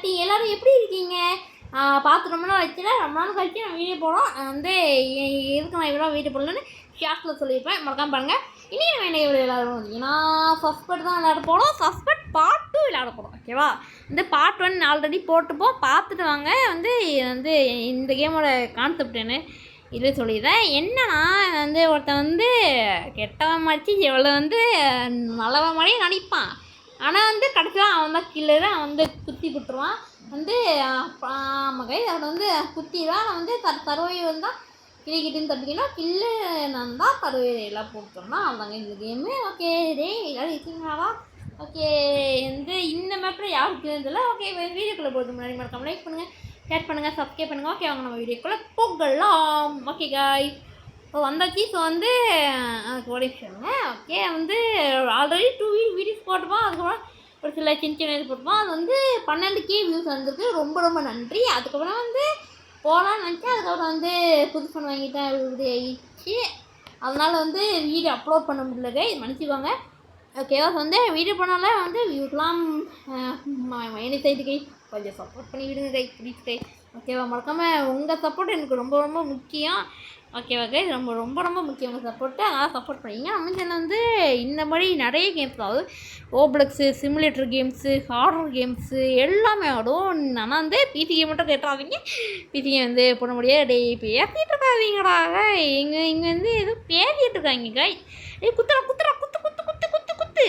தட்டி எல்லோரும் எப்படி இருக்கீங்க? பார்த்து ரொம்ப நாள் ஆச்சுல, ரொம்ப நாள் கழிச்சு நான் வீடியோ போடுறோம். எதுக்கு நான் இவ்வளோ வீடியோ போடலன்னு ஷார்ட்ஸில் சொல்லியிருப்பேன், மறக்காமல் பாருங்கள். இனி வேண்டிய ஒரு விளையாடுறோம் பார்த்தீங்கன்னா சஸ்பெட் தான் விளையாட போகிறோம். சஸ்பெட் பார்ட் 2 விளையாட போகிறோம், ஓகேவா? பார்ட் 1 ஆல்ரெடி போட்டுப்போம், பார்த்துட்டு வாங்க. இந்த கேமோட கான்செப்ட் என்ன இது சொல்லிடுறேன். என்னன்னா ஒருத்தன் கெட்டவன் மடிச்சு எவ்வளோ நல்லவன் மாதிரியே நடிப்பான். ஆனால் கடைசியில் அவன் தான் கில்லரு. அவன் குத்தி விட்டுருவான். மகை அவர் குத்திடுவான். நான் தருவை தான் கிளிக்கிட்டுன்னு தட்டிக்கணும். கில்லு நான் தான் தருவை எல்லாம் போட்டோம்னா அவதாங்க இந்த கேமு. ஓகே டே எல்லோரும் இருக்கீங்களா? ஓகே இந்த மேப்பில் யாருக்கு இருந்ததில்ல. ஓகே வீடியோக்குள்ளே போகிறது முன்னாடி மறக்காம லைக் பண்ணுங்கள், ஷேர் பண்ணுங்கள், சப்ஸ்கிரைப் பண்ணுங்கள். ஓகே அவங்க நம்ம வீடியோக்குள்ளே போகலாம். ஓகே காய்ஸ், இப்போ வந்தாச்சு. ஸோ ஓடிச்சுங்க. ஓகே ஆல்ரெடி 2 வீடியோஸ் போட்டுப்போம். அதுக்கப்புறம் ஒரு சில சின்ன இது போட்டுப்போம். அது 12K வியூஸ் வந்திருக்கு. ரொம்ப ரொம்ப நன்றி. அதுக்கப்புறம் போகலான்னு நினச்சேன். அதுக்கப்புறம் புது ஃபோன் வாங்கிட்டேன், இப்படி ஆயிடுச்சு. அதனால் வீடியோ அப்லோட் பண்ண முடியல கை, மன்னிச்சுக்கோங்க. ஓகேவா? வீடியோ பண்ணால வியூஸ்லாம் மைனஸ் ஆகிட்டு கை, கொஞ்சம் சப்போர்ட் பண்ணி விடுங்க கை, ப்ளீஸ் கை. ஓகேவா? மறக்காமல் உங்கள் சப்போர்ட் எனக்கு ரொம்ப ரொம்ப முக்கியம். ஓகேவா கை? ரொம்ப ரொம்ப ரொம்ப முக்கியம் உங்கள் சப்போர்ட்டு. அதனால் சப்போர்ட் பண்ணிங்க. நம்ம சேனல் இந்த மாதிரி நிறைய கேம்ஸ், அதாவது ரோப்ளக்ஸு, சிமுலேட்டர் கேம்ஸு, ஹாரர் கேம்ஸு எல்லாமே ஆடும். ஆனால் பிசி கேம் மட்டும் கேட்டாதீங்க. பிசி கேம் போட முடியாது. டே பேசிகிட்டு இருக்காதீங்கடா இங்கே எதுவும் பேசிகிட்டு இருக்காங்க காய். டே குத்துறா குத்துறா குத்து குத்து குத்து குத்து குத்து.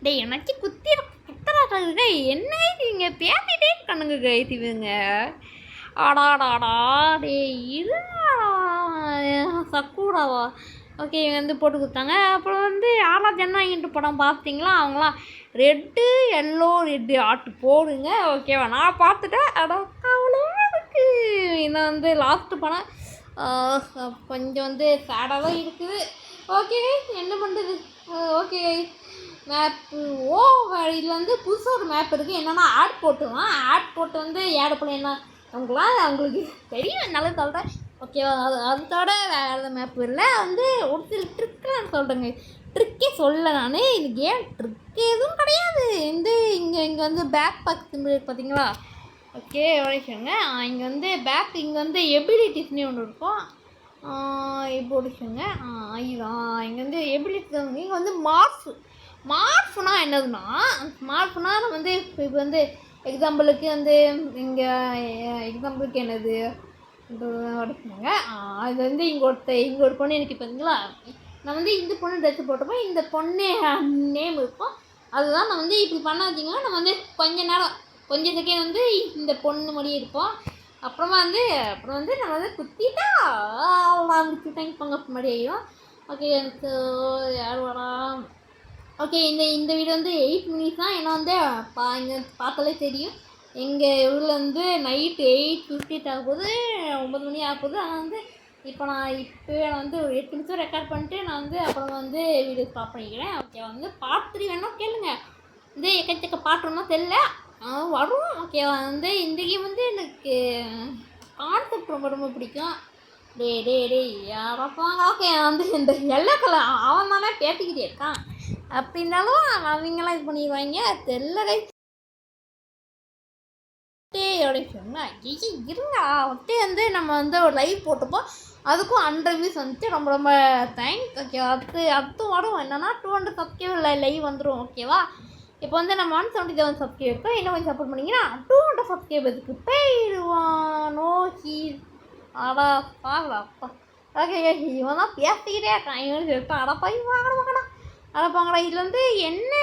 டே எனக்கு குத்துறா கை. என்ன நீங்கள் பேசிகிட்டே இருக்கானுங்க கை இவங்க. ஆடாடாடா டே இது சக்கூடாவா? ஓகே போட்டு கொடுத்தாங்க. அப்புறம் யாரா ஜனநாயகன்ட்டு படம் பார்த்தீங்களா? அவங்களாம் ரெட்டு எல்லோ ரெட்டு ஆட்டு போடுங்க, ஓகேவா? நான் பார்த்துட்டேன். அவ்வளோ இருக்குது. இன்னும் லாஸ்ட்டு படம் கொஞ்சம் சேடாக தான் இருக்குது. ஓகே என்ன பண்ணுறது? ஓகே மேப்பு இதில் புதுசாக ஒரு மேப் இருக்குது. என்னென்னா ஆட் போட்டுருவான். ஆட் போட்டு ஏட பண்ண என்ன அவங்களுக்கு தெரியும், நல்லா சொல்கிறேன், ஓகேவா? அதோட வேறு மேப் இல்லை. ஒரு சில ட்ரிக்கு நான் சொல்கிறேங்க. ட்ரிக்கே சொல்ல நான். இது கேம் ட்ரிக்கு எதுவும் கிடையாது. இங்கே பேக் பேக் சிம்பிள் பார்த்தீங்களா? ஓகே ஓடிச்சோங்க. இங்கே பேக் இங்கே எபிலிட்டிஸ்னே ஒன்று இருக்கும். இப்போ ஓடிச்சோங்க. இங்கே எபிலிட்டிஸ் இங்கே மார்ஃப்னா என்னதுன்னா, மார்ஃப்னா நம்ம இப்போ எக்ஸாம்பிளுக்கு இங்கே எக்ஸாம்பிளுக்கு என்னது உடைச்சுங்க. அது இங்கே ஒரு பொண்ணு எனக்கு பார்த்தீங்களா? நான் இந்த பொண்ணு ட்ரெஸ்ஸு போட்டப்போ இந்த பொண்ணு நேம் இருக்கும். அதுதான் நான் இப்படி பண்ண வச்சிங்கன்னா நம்ம கொஞ்ச நேரம் கொஞ்சம் செகண்ட் இந்த பொண்ணு மாதிரியே இருப்போம். அப்புறமா அப்புறம் நம்ம குத்திட்டா குத்திட்டாங்க பொங்க மாதிரி ஆகிடும். ஓகே யார் வரா? ஓகே இந்த வீடியோ 8 மினிட்ஸ் தான். ஏன்னா இங்கே பார்த்தாலே தெரியும். எங்கள் ஊரில் நைட்டு 8:58 ஆகும்போது 9 மணி ஆகும்போது. ஆனால் இப்போ நான் ஒரு 8 நிமிஷம் ரெக்கார்ட் பண்ணிட்டு நான் அப்புறம் வீடியோ ஸ்டாப் பண்ணிக்கிறேன். ஓகே பார்ட் 3 வேணும் கேளுங்க. எக்கச்சக்க பாட்டு ஒன்றும் தெரியல, வரும். ஓகேவா? இந்த கேம் எனக்கு கான்செப்ட் ரொம்ப ரொம்ப பிடிக்கும். டே டே டே யாரப்பாங்க? ஓகே இந்த எல்லோ கலர் அவன் தானே பேசிக்கிட்டே இருக்கான். அப்படின்னாலும் அவங்களாம் இது பண்ணிடுவாங்க, தெரியல கை. இருங்க நம்ம ஒரு லைவ் போட்டுப்போம். அதுக்கும் 100 வியூஸ் ரொம்ப ரொம்ப தேங்க்ஸ். ஓகேவா? அடுத்து வரும். என்னன்னா 200 சப்ஸ்கிரைபர் லைவ் வந்துடும். ஓகேவா? இப்போ நம்ம 177 சப்ஸ்கிரைபருக்கு இன்னும் கொஞ்சம் சப்போர்ட் பண்ணிங்கன்னா 200 சப்ஸ்கிரைபருக்கு போயிடுவானோ ஹீஸ். ஆடா பாடா அப்பா. ஓகே இவன் தான் பேசிக்கிட்டே இருக்கான். இவனு சொல்லிட்டான் அடப்பாய் வாங்கடா அடப்பாங்கடா. இதில் என்ன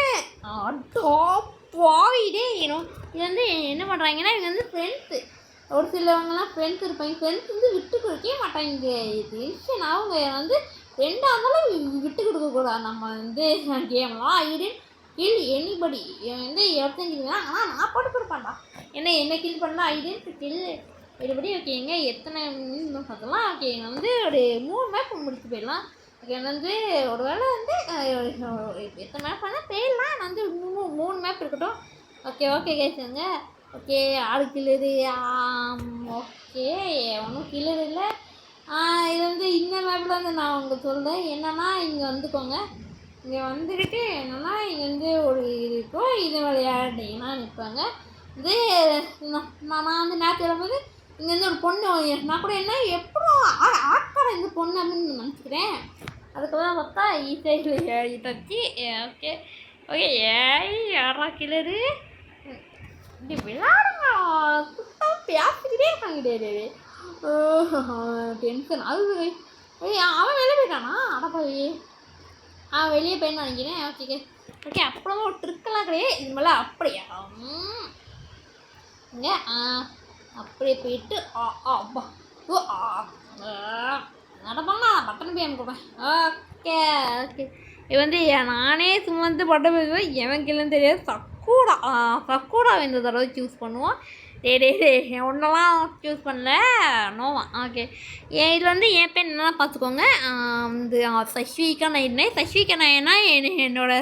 போயிட்டே இருக்கணும். இது என்ன பண்ணுறாங்கன்னா இவங்க ஃப்ரெண்ட்ஸு, ஒரு சிலவங்கலாம் ஃப்ரெண்ட்ஸ் இருப்பாங்க. ஃப்ரெண்ட்ஸ் விட்டு கொடுக்கவே மாட்டாங்க. டென்ஷன் அவங்க ஃப்ரெண்டாக இருந்தாலும் விட்டு கொடுக்கக்கூடாது. நம்ம கேம்லாம் ஐடியன் கில் எனிபடி எடுத்துங்கிங்கன்னா. ஆனால் நான் போட்டு கொடுப்பேன்டா. என்ன கில் பண்ணலாம் ஐடியன் கில் எனிபடி. ஓகேங்க எத்தனை இன்னும் பார்த்தலாம். ஓகே ஒரு 3 மேப் முடிச்சு போயிடலாம். ஓகே ஒரு வேளை எத்தனை மேப் பண்ணால் போயிடலாம். நான் 3 மேப் இருக்கட்டும். ஓகே கேசுங்க. ஓகே ஆடு கில்லரு. ஓகே ஒன்றும் கில்லர் இல்லை. இது இந்த மேப்பில் நான் உங்களுக்கு சொல்கிறேன். என்னென்னா இங்கே வந்துக்கோங்க. இங்கே வந்துக்கிட்டு என்னென்னா இங்கே ஒரு இது இருக்கும். இது விளையாடிங்கன்னா நிற்பாங்க. இது நான் வந்து நேற்று வரும்போது இங்கேருந்து ஒரு பொண்ணு நான் கூட என்ன எப்படா ஆட்கார இந்த பொண்ணு அப்படின்னு நினச்சிக்கிறேன். அதுக்கப்புறம் பார்த்தா சைடில் தச்சு ஓகே ஓகே யாரா கிளறு இப்படி விளையாடுங்க சுத்தம் பேசிக்கிட்டே இருக்காங்க கிடையாது. டென்ஷன் அது அவன் வெளியே போயிட்டானா அடப்பாவி அவன் வெளியே போயின்னு நினைக்கிறேன். ஓகே ஓகே அப்புறமா ஒரு ட்ரிக்கெல்லாம் கிடையாது இது மேலே அப்படியா இங்கே அப்படியே போயிட்டு அப்பா ஓ நடப்பாங்களா பட்டன் போய் கொடுப்பேன். ஓகே ஓகே இது வந்து நானே சும்மா வந்து பட்டன் போய் எவன் கிலன்னு தெரியாது. சக்கூடா இந்த தடவை சூஸ் பண்ணுவோம். ஒன்றெல்லாம் சூஸ் பண்ணல நோவா. ஓகே இது வந்து என் பேர் என்னென்னா பார்த்துக்கோங்க. வந்து சஷ்விகா 99 சஷ்விகா 99 என்னோட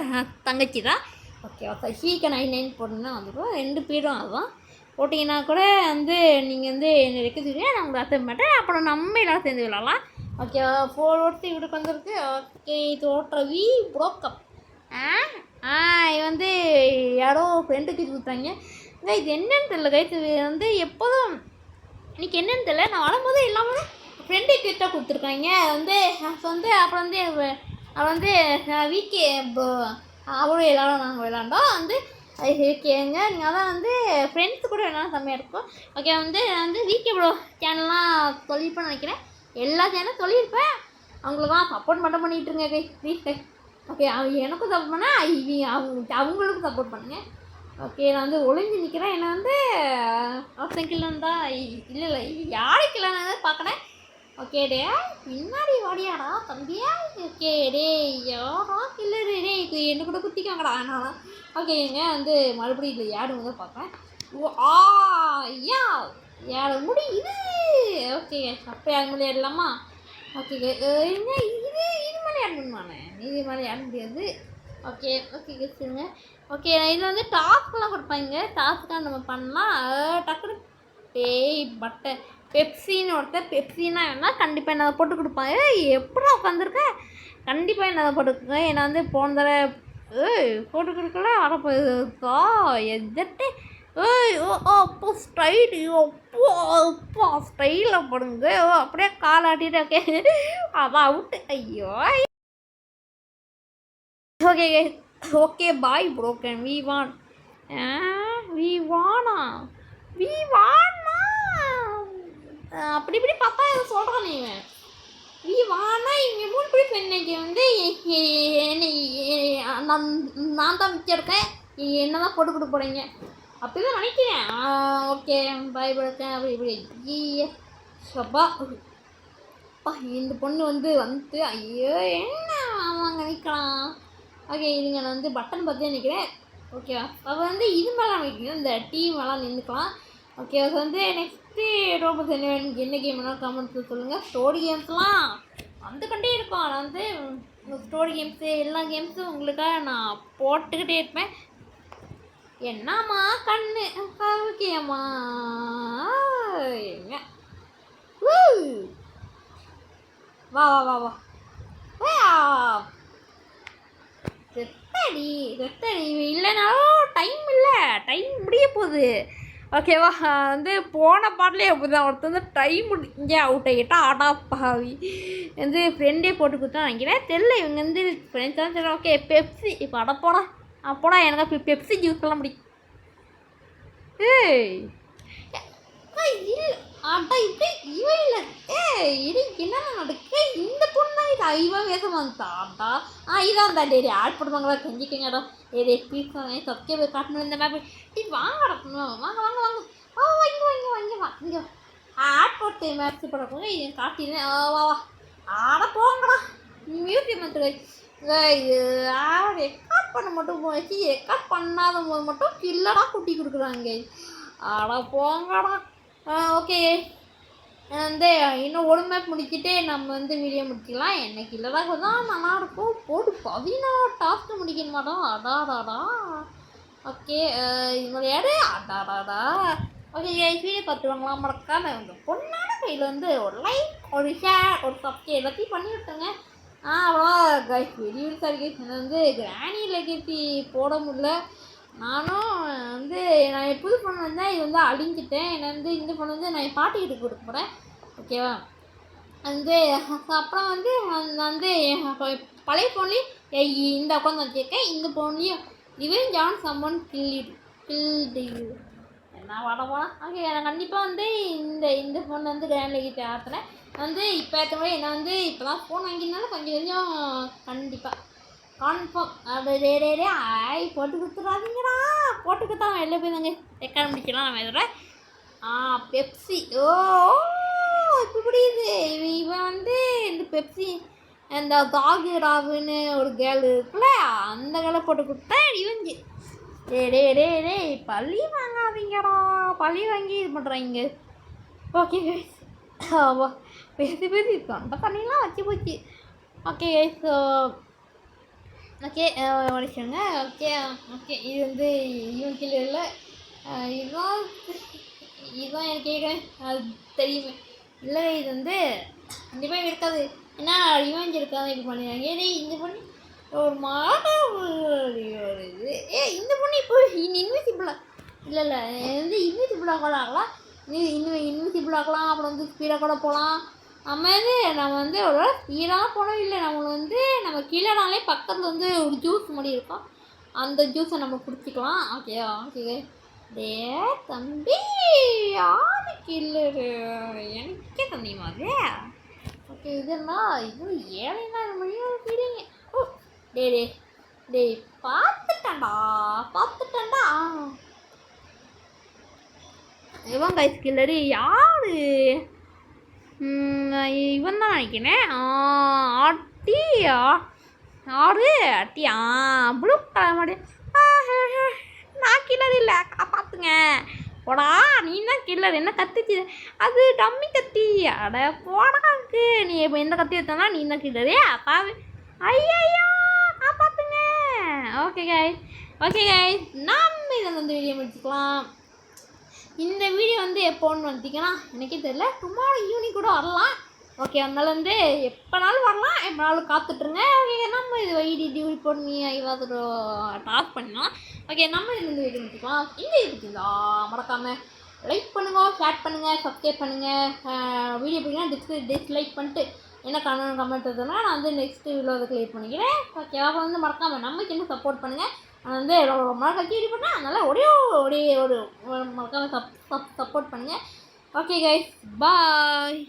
தங்கச்சி தான். ஓகே சஷ்விகா 99 போட்டுன்னா வந்துடும் 2 பேரும் அதுதான் போட்டிங்கன்னா கூட வந்து நீங்கள் வந்து என்ன ரெக்கத்துக்கு நான் உங்களை அசைன் மாட்டேன். அப்புறம் நம்ம எல்லாம் சேர்ந்து விளாட்லாம். ஓகே 4 வருஷம் இவருக்கு வந்துருக்கு. ஓகே தோற்றவி ப்ரோக்கப் இது வந்து யாரோ ஃப்ரெண்டுக்கு கொடுத்தாங்க. இது என்னன்னு தெரியல கைஸ். இது வந்து எப்போதும் இன்றைக்கி என்னன்னு தெரியல நான் வரும்போது எல்லாமே ஃப்ரெண்டு கிட்ட கொடுத்துருக்காங்க. வந்து அப்புறம் வந்து அவள் வந்து வீக்கே அவளும் எல்லோரும் நாங்கள் விளாண்டோம் வந்து ஓகேங்க. நீங்கள் அதான் வந்து ஃப்ரெண்ட்ஸு கூட வேணாலும் செம்மையாக இருக்கும். ஓகே வந்து நான் வந்து வீக்கே ப்ரோ சேனல்லாம் சொல்லியிருப்பேன்னு நினைக்கிறேன். எல்லா சேனலும் சொல்லியிருப்பேன். அவங்களுக்குலாம் சப்போர்ட் மட்டும் பண்ணிகிட்ருங்க கை ப்ளீஸ் கை. ஓகே எனக்கும் சப்போர்ட் பண்ணேன் அவங்களுக்கும் சப்போர்ட் பண்ணுங்கள். ஓகே நான் வந்து ஒளிஞ்சு நிற்கிறேன். என்னை வந்து சைக்கிள்னு தான் இல்லை யாருக்கில்லைன்னு பார்க்குறேன். ஓகே டே பின்னாடி வாடியாடா தம்பியா. ஓகே டே யாரா கில்லரு டே இது என்ன கூட குத்திக்காங்கடா என்னால். ஓகேங்க வந்து மறுபடியும் இதில் யாரும் வந்து பார்க்குறேன். யா யார முடியுது. ஓகே அப்போ யார் மேலே ஏறலாமா. ஓகே என்ன இது மேலே ஆட் பண்ணுவானே இது மேலே ஆட முடியாது. ஓகே ஓகே சரிங்க. ஓகே இது வந்து டாஸ்க்கெலாம் கொடுப்பாங்க. டாஸ்க்காக நம்ம பண்ணலாம் டக்குனு பட்டை பெப்சின்னு ஒருத்தர் பெப்சின்னா என்ன கண்டிப்பாக என்ன போட்டு கொடுப்பாங்க. எப்படா உட்காந்துருக்கேன் கண்டிப்பாக என்ன போட்டுக்கோங்க. என்னை வந்து போன தடவை போட்டு கொடுக்கல வரப்போக்கா எதட்டு அப்போ ஸ்டைல் அப்போ ஸ்டைலில் போடுங்க அப்படியே கால் ஆட்டிட்டு. ஓகே அதான் அவுட்டு. ஐயோ okay okay bye broken we wanna அப்படி இப்படி பார்த்தா எதை சொல்கிறான் இவன் வி வானா இவங்க 3 பேர் இன்னைக்கு வந்து நான் தான் வச்சிருக்கேன். என்ன தான் போட்டு கொடுக்க போகிறீங்க அப்படி தான் நினைக்கிறேன். ஓகே பாய் ப்ரோக்கன் அப்படி இப்படி சப்பா இந்த பொண்ணு வந்து ஐயோ என்ன அவங்க நிற்கிறான். ஓகே இதுங்க நான் வந்து பட்டன் பார்த்து நிற்கிறேன். ஓகேவா அவள் வந்து இது மேலாம் வைக்கணும் இந்த டீம் எல்லாம் நின்றுக்கலாம். ஓகே அது வந்து நெக்ஸ்ட்டு ரோபோஸ் என்ன கேம் வேணாலும் கமெண்ட்ஸில் சொல்லுங்கள். ஸ்டோரி கேம்ஸ்லாம் வந்துக்கிட்டே இருக்கும். நான் வந்து ஸ்டோரி கேம்ஸு எல்லா கேம்ஸும் உங்களுக்காக நான் போட்டுக்கிட்டே இருப்பேன். என்னம்மா கண்ணு ஓகேம்மா எங்க வா வா வா வா ரெத்தடி இல்லைனாலும் டைம் இல்லை டைம் முடிய போகுது. ஓகேவா வந்து போன பாட்டிலே அப்படி தான் ஒருத்தர் வந்து டைம் இங்கே அவுட் ஆகிட்டா ஆடா பாவி வந்து ஃப்ரெண்டே போட்டு கொடுத்தா நினைக்கிறேன். தெரியல இவங்க வந்து ஃப்ரெண்ட்ஸ் தான் தெரியல. ஓகே பெப்சி இப்போ அடப்போடா அப்போடா எனக்கு பெப்சி ஜூஸ்லாம் பிடிக்கும். இல்லை ஆட்டா இப்படி இவன் இல்லை இது என்ன நடக்க இந்த பொண்ணா இது இவன் வேசம் வந்துட்டான்டா. இதான் தான் டேரி ஆட் பண்ணுவாங்களா கெஞ்சிக்கங்கடா ப்ளீஸ் சப்ஸ்கிரைபர் காட்டணும் இந்த மேப் இது வாங்கடா வாங்க வாங்க வாங்க இங்கே ஆட் போட்டு மேப்ஸ் போடப்போங்க இது காட்டிடுறேன். வா வா ஆட போங்கடா மியூசியம் வந்து இது ரெக்கார்ட் பண்ண மட்டும் போச்சு ரெக்கார்ட் பண்ணாத போது மட்டும் கில்லடா குட்டி கொடுக்குறாங்க. ஆட போங்கடா. ஓகே வந்து இன்னும் ஒரு மேப் முடிச்சுட்டு நம்ம வந்து வீடியோ முடிச்சிக்கலாம். எனக்கு இல்லைதாக தான் நல்லாயிருக்கும். போட்டு 14 டாஸ்க்கு முடிக்கணும் மாட்டோம் அடாடாடா. ஓகே இது விளையாடு அடாடாடா. ஓகே வீடியோ பார்த்துருவாங்களா மறக்காம உங்கள் பொண்ணான கையில் வந்து ஒரு லைக் ஒரு ஷேர் ஒரு சப்ஸ்கிரைப் எல்லாத்தையும் பண்ணி விட்டுங்க. அவ்வளோ கைஸ் வெளியூர் சார் கைஸ் வந்து கிராணி லெகசி போட முடியல. நானும் வந்து நான் புது ஃபோன் வந்தால் இது வந்து அழிஞ்சிட்டேன். என்னை வந்து இந்த ஃபோன் வந்து நான் என் பாட்டிக்கிட்ட கொடுக்க போகிறேன். ஓகேவா? வந்து அப்புறம் வந்து நான் வந்து பழைய ஃபோன்லேயும் இந்த உட்காந்து வச்சுருக்கேன். இந்த ஃபோன்லேயும் இவன் ஜான் சம்மன் கில்டு என்ன வாட போனா. ஓகே, நான் கண்டிப்பாக வந்து இந்த ஃபோன் வந்து கிராண்ட்லேக்கிட்ட ஆற்றுனேன். வந்து இப்போ ஏற்ற மாதிரி என்ன வந்து இப்போ தான் ஃபோன் வாங்கினாலும் கொஞ்சம் கண்டிப்பாக கன்ஃபார்ம் அப்படி ரே ஆய் போட்டு கொடுத்துடாதீங்கடா. போட்டு கொடுத்தா வெளில போய் தாங்க ரெக்கார்ட் முடிக்கலாம். நம்ம இதோட பெப்சி. ஓ இப்போ புரியுது. இவன் வந்து இந்த பெப்சி இந்த தாகிராவுன்னு ஒரு கேர்ள் இருக்குல்ல, அந்த கேர்ளை போட்டு கொடுத்தா இவங்க டே பள்ளி வாங்காதீங்கடா. பள்ளி வாங்கி இது பண்ணுறாங்க. ஓகே கைஸ், பேசி தொண்டை தண்ணிலாம் வச்சு போச்சு. ஓகே கைஸ், ஓகே மனுஷங்க. ஓகே ஓகே இது வந்து இவன் கீழே இல்லை. இதுதான் எனக்கு கேட்குறேன், அது தெரியுமே. இல்லை இது வந்து கண்டிப்பாக இருக்காது. ஏன்னா ரிவெஞ்ச் இருக்காது. இது பண்ணிடுறாங்க. ஏடி இந்த பண்ணி ஒரு இது இந்த பொண்ணு இப்போ இன்விசிபிளாக இல்லை வந்து இன்விசிபிளாக கூட ஆகலாம். இன்விசிபிள் ஆகலாம். அப்புறம் வந்து ஸ்பீடாக கூட போகலாம். நம்ம வந்து ஒரு ஸ்பீடாக போனோம் இல்லை. நம்மளை வந்து நம்ம கீழேனாலே பக்கத்தில் வந்து ஒரு ஜூஸ் மாதிரி இருக்கும். அந்த ஜூஸை நம்ம குடிச்சிக்கலாம். ஓகே டே தம்பி யாரு கில்லரு எனக்கே தண்ணி மாதிரி. ஓகே இதுன்னா இது ஏழைன்னா மொழியாக ஃபீலிங்க. ஓ டே பார்த்துட்டேன்டா. இவன் கைஸ் கில்லரு யாரு? இவன் தான் நினைக்கிறேன். அட்டி ப்ளூ கலர் மாதிரி. நான் கில்லர் இல்லை, காப்பாற்றுங்க. போடா நீ தான் கில்லர். என்ன கத்திச்சு? அது டம்மி கத்தி. அட போடாக்கு. நீ இப்போ எந்த கத்தி எடுத்தனா நீ தான் கில்லரு. அப்பாவே ஐயோ காப்பாற்றுங்க. ஓகே கைஸ் நம்ம இதை வந்து வீடியோ முடிச்சுக்கலாம். இந்த வீடியோ வந்து எப்போன்னு வந்துட்டிங்கன்னா எனக்கே தெரியல. டுமாரோ ஈவினிங் கூட வரலாம். ஓகே, அதனால வந்து எப்போனாலும் வரலாம், எப்போனாலும் காத்துட்ருங்க. ஓகே, நம்ம இது வைடி பண்ணி ஐவாது டாஸ்க் பண்ணலாம். ஓகே, நம்ம இது வந்து வீடியோ முடிச்சுக்கலாம். இந்த இது பிடிச்சிருந்தா மறக்காமல் லைக் பண்ணுங்கள், ஷேர் பண்ணுங்கள், சப்ஸ்கிரைப் பண்ணுங்கள். வீடியோ பிடிக்குன்னா டிஸ்லைக் பண்ணிட்டு என்ன கமெண்ட் எதுனா நான் வந்து நெக்ஸ்ட் வீடியோ அதை கிளியர் பண்ணிக்கிறேன். ஓகே, அப்போ வந்து மறக்காமல் நமக்கு என்ன சப்போர்ட் பண்ணுங்கள். நான் வந்து ரொம்ப நாள் கட்சி ரெடி பண்ணேன். அதனால் ஒரே ஒரு மறக்காமல் சப்போர்ட் பண்ணுங்கள். ஓகே கைஸ், பாய்.